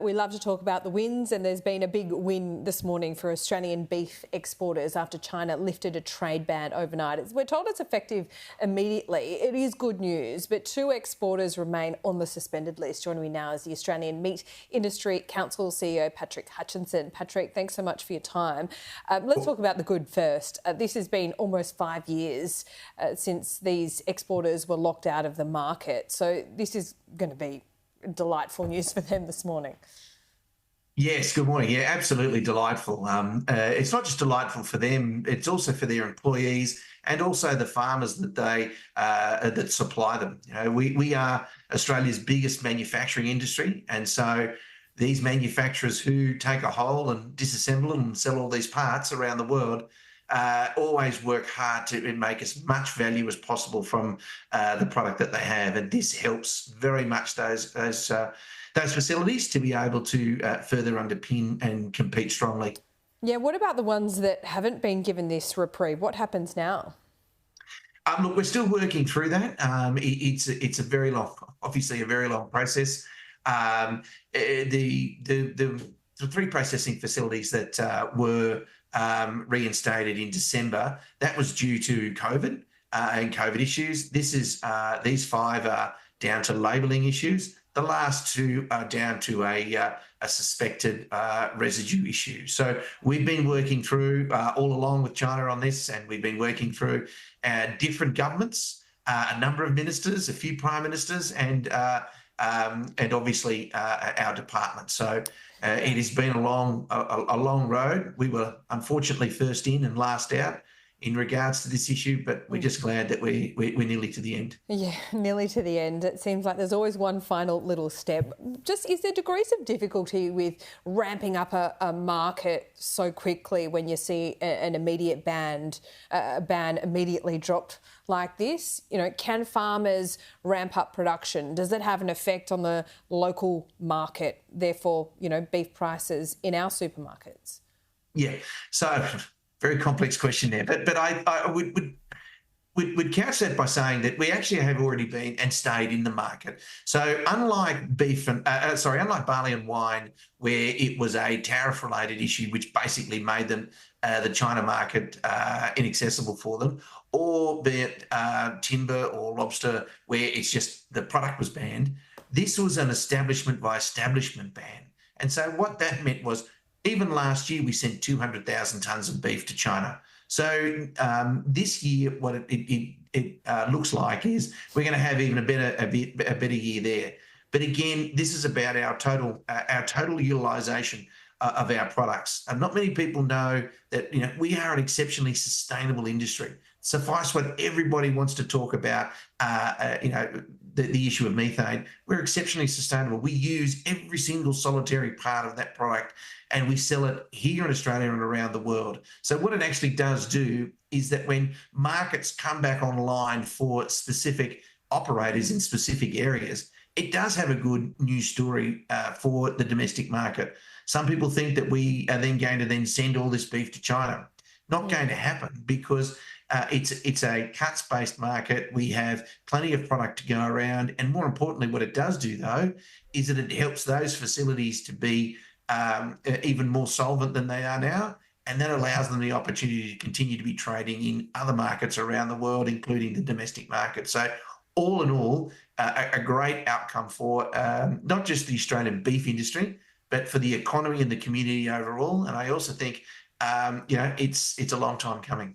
We love to talk about the wins, and there's been a big win this morning for Australian beef exporters after China lifted a trade ban overnight. We're told it's effective immediately. It is good news, but two exporters remain on the suspended list. Joining me now is the Australian Meat Industry Council CEO, Patrick Hutchinson. Patrick, thanks so much for your time. Let's talk about the good first. This has been almost 5 years since these exporters were locked out of the market. So this is going to be delightful news for them this morning. Yes, good morning. Yeah, absolutely delightful. It's not just delightful for them; it's also for their employees and also the farmers that supply them. You know, we are Australia's biggest manufacturing industry, and so these manufacturers who take a whole and disassemble them and sell all these parts around the world always work hard to make as much value as possible from the product that they have, and this helps very much those facilities to be able to further underpin and compete strongly. Yeah, what about the ones that haven't been given this reprieve? What happens now? Look, we're still working through that. It's a very long, obviously a very long process. The three processing facilities that were reinstated in December, that was due to COVID and COVID issues. These five are down to labelling issues. The last two are down to a suspected residue issue. So we've been working through all along with China on this, and we've been working through different governments, a number of ministers, a few prime ministers, and obviously our department. So it has been a long road. We were unfortunately first in and last out in regards to this issue, but we're just glad that we're nearly to the end. Yeah, nearly to the end. It seems like there's always one final little step. Just, is there degrees of difficulty with ramping up a market so quickly when you see an immediate ban immediately dropped like this? You know, can farmers ramp up production? Does it have an effect on the local market, therefore, you know, beef prices in our supermarkets? Yeah, so very complex question there, but I would couch that by saying that we actually have already been and stayed in the market. So unlike unlike barley and wine, where it was a tariff-related issue, which basically made them the China market inaccessible for them, or be it timber or lobster, where it's just the product was banned. This was an establishment by establishment ban, and so what that meant was, even last year, we sent 200,000 tonnes of beef to China. So this year, what it looks like is we're going to have even a better year there. But again, this is about our total utilisation of our products. And not many people know that, you know, we are an exceptionally sustainable industry. Suffice what everybody wants to talk about, you know, the issue of methane. We're exceptionally sustainable. We use every single solitary part of that product, and we sell it here in Australia and around the world. So what it actually does do is that when markets come back online for specific operators in specific areas, it does have a good news story for the domestic market. Some people think that we are then going to then send all this beef to China. Not going to happen, because it's a cuts-based market. We have plenty of product to go around, and more importantly, what it does do though is that it helps those facilities to be even more solvent than they are now, and that allows them the opportunity to continue to be trading in other markets around the world, including the domestic market. So all in all, a great outcome for not just the Australian beef industry, but for the economy and the community overall. And I also think, you know, it's a long time coming.